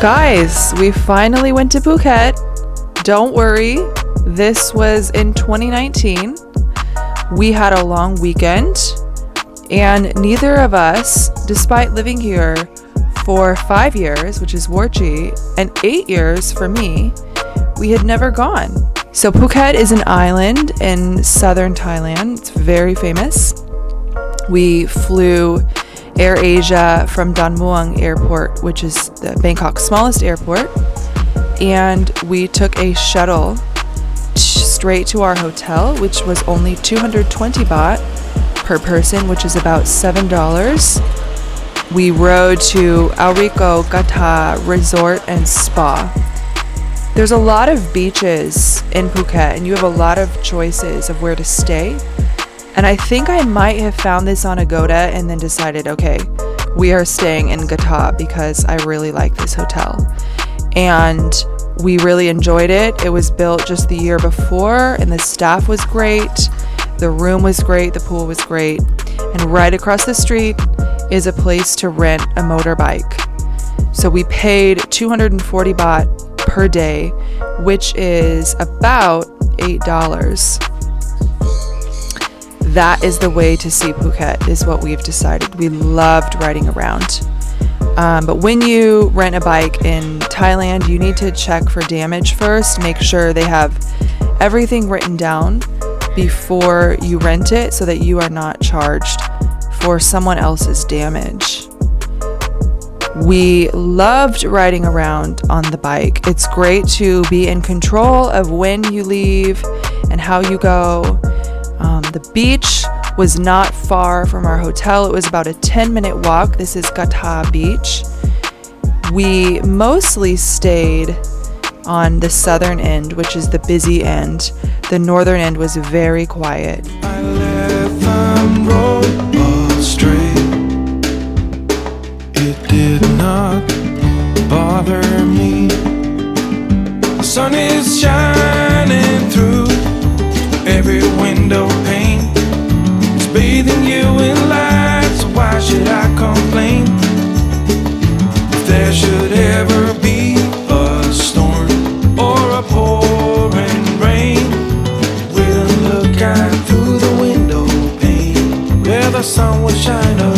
Guys, we finally went to Phuket. Don't worry, this was in 2019. We had a long weekend, and neither of us, despite living here for 5 years, which is Warchi, and 8 years for me, we had never gone. So Phuket is an island in southern Thailand. It's very famous. We flew AirAsia from Don Mueang Airport, which is the Bangkok's smallest airport, and we took a shuttle straight to our hotel, which was only 220 baht per person, which is about $7. We rode to AURICO Kata Resort and Spa. There's a lot of beaches in Phuket, and you have a lot of choices of where to stay. And I think I might have found this on Agoda and then decided, okay, we are staying in Kata because I really like this hotel. And we really enjoyed it. It was built just the year before, and the staff was great. The room was great. The pool was great. And right across the street is a place to rent a motorbike. So we paid 240 baht per day, which is about $8. That is the way to see Phuket, is what we've decided. We loved riding around. But when you rent a bike in Thailand, you need to check for damage first. Make sure they have everything written down before you rent it so that you are not charged for someone else's damage. We loved riding around on the bike. It's great to be in control of when you leave and how you go. The beach was not far from our hotel. It was about a 10-minute walk. This is Kata Beach. We mostly stayed on the southern end, which is the busy end. The northern end was very quiet. I let them roll straight. It did not bother me. The sun is shining through every window pane. It's bathing you in light, so why should I complain? If there should ever be a storm or a pouring rain, we'll look out through the window pane where the sun will shine again.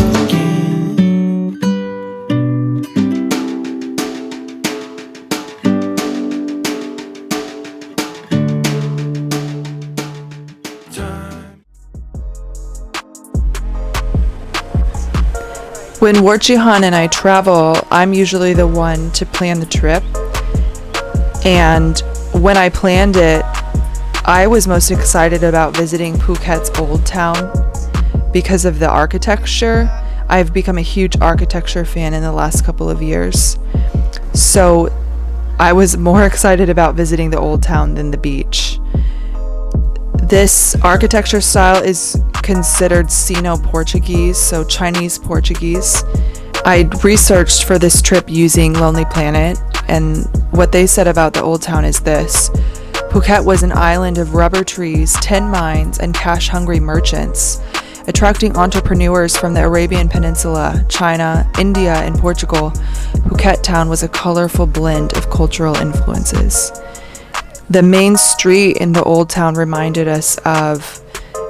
When Warchihan and I travel, I'm usually the one to plan the trip. And when I planned it, I was most excited about visiting Phuket's Old Town because of the architecture. I've become a huge architecture fan in the last couple of years. So I was more excited about visiting the Old Town than the beach. This architecture style is considered Sino-Portuguese, so Chinese Portuguese. I researched for this trip using Lonely Planet, and what they said about the Old Town is this: Phuket was an island of rubber trees, tin mines, and cash-hungry merchants, attracting entrepreneurs from the Arabian Peninsula, China, India, and Portugal. Phuket town was a colorful blend of cultural influences. The main street in the Old Town reminded us of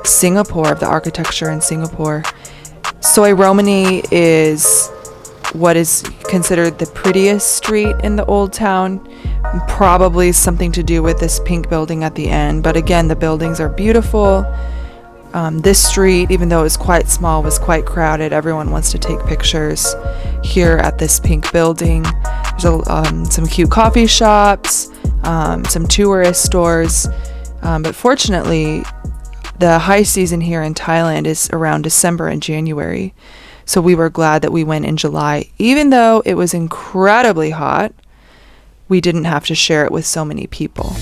Singapore, of the architecture in Singapore. Soi ROMANEE is what is considered the prettiest street in the Old Town. Probably something to do with this pink building at the end, but again, the buildings are beautiful. This street, even though it was quite small, was quite crowded. Everyone wants to take pictures here at this pink building. There's some cute coffee shops, some tourist stores, but fortunately the high season here in Thailand is around December and January, so we were glad that we went in July. Even though it was incredibly hot, we didn't have to share it with so many people.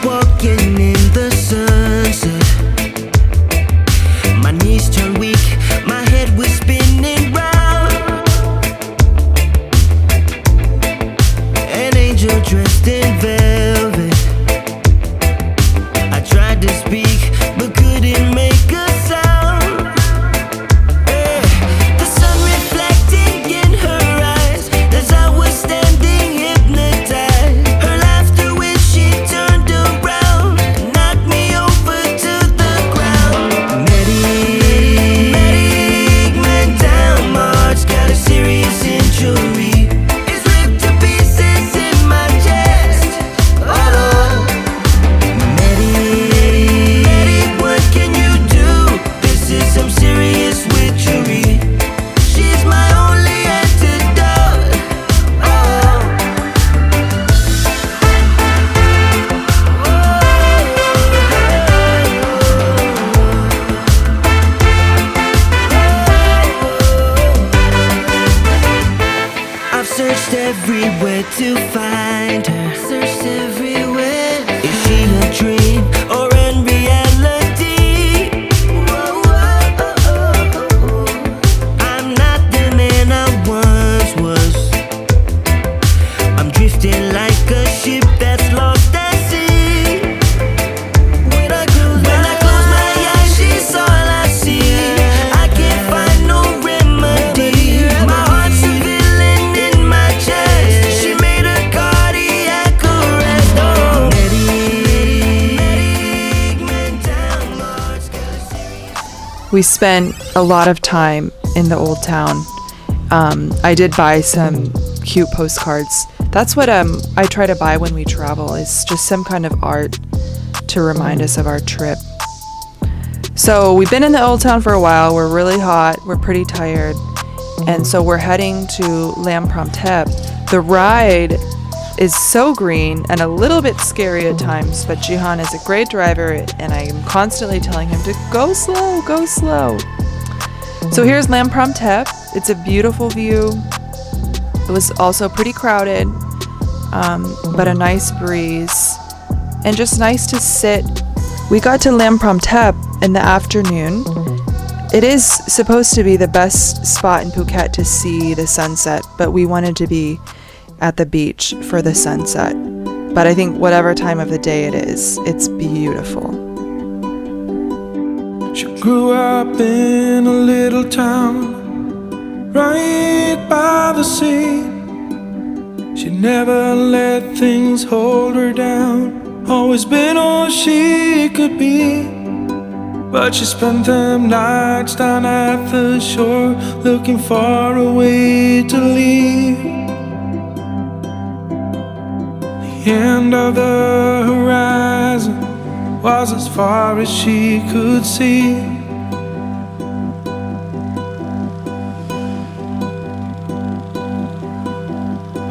Walking in the sunset, dressed in velvet. I tried to speak but couldn't make a sound. The sun reflecting in her eyes as I was standing hypnotized. Her laughter when she turned around knocked me over to the ground. Medic man down March, got a serious injury. It's ripped to pieces in my chest. Oh Lord. Medic, what can you do? This is some serious witchery. She's my only antidote. Oh. I've searched everywhere to find her. Searched everywhere. Is she a dream or in reality? I'm not the man I once was. I'm drifting like a ship that's lost at sea. When I close my eyes, she's all I see. I can't find no remedy. My heart's a villain in my chest. She made a cardiac arrest. Oh, medic man down March, got a serious. We spent a lot of time in the old town. I did buy some cute postcards. That's what I try to buy when we travel, is just some kind of art to remind us of our trip. So we've been in the old town for a while. We're really hot. We're pretty tired. And so we're heading to LAEM PHROMTHEP. The ride is so green and a little bit scary at times, but Jihan is a great driver and I am constantly telling him to go slow, go slow. So here's LAEM PHROMTHEP. It's a beautiful view. It was also pretty crowded, but a nice breeze and just nice to sit. We got to LAEM PHROMTHEP in the afternoon. It is supposed to be the best spot in Phuket to see the sunset, but we wanted to be at the beach for the sunset. But I think whatever time of the day it is, it's beautiful. She grew up in a little town right by the sea. She never let things hold her down, always been all she could be. But she spent them nights down at the shore, looking for a way to leave. The end of the horizon was as far as she could see.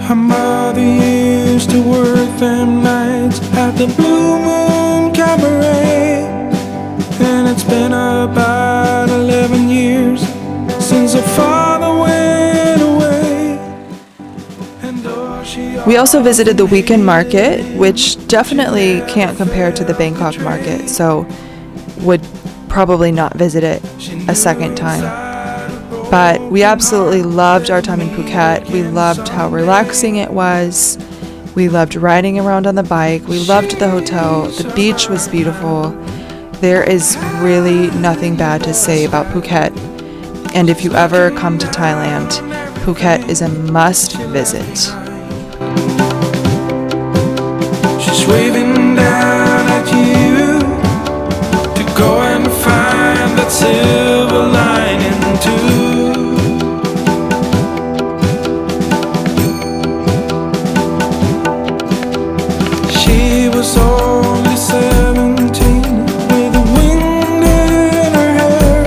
Her mother used to work them nights at the Blue Moon Cabaret, and it's been about 11 years since her father went away. And though she We also visited the weekend market, which definitely can't compare to the Bangkok market, so would probably not visit it a second time. But we absolutely loved our time in Phuket. We loved how relaxing it was. We loved riding around on the bike. We loved the hotel. The beach was beautiful. There is really nothing bad to say about Phuket. And if you ever come to Thailand, Phuket is a must visit. she's waving down at you to go and find that silver lining too. She was only 17 with the wind in her hair,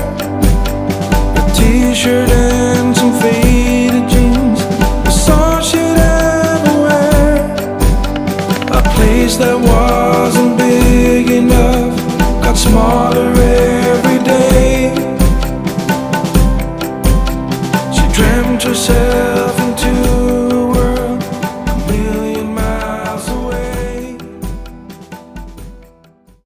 a t-shirt and some faded jeans, that's all she'd ever wear. A place that wasn't big enough got smaller every day. She dreamt herself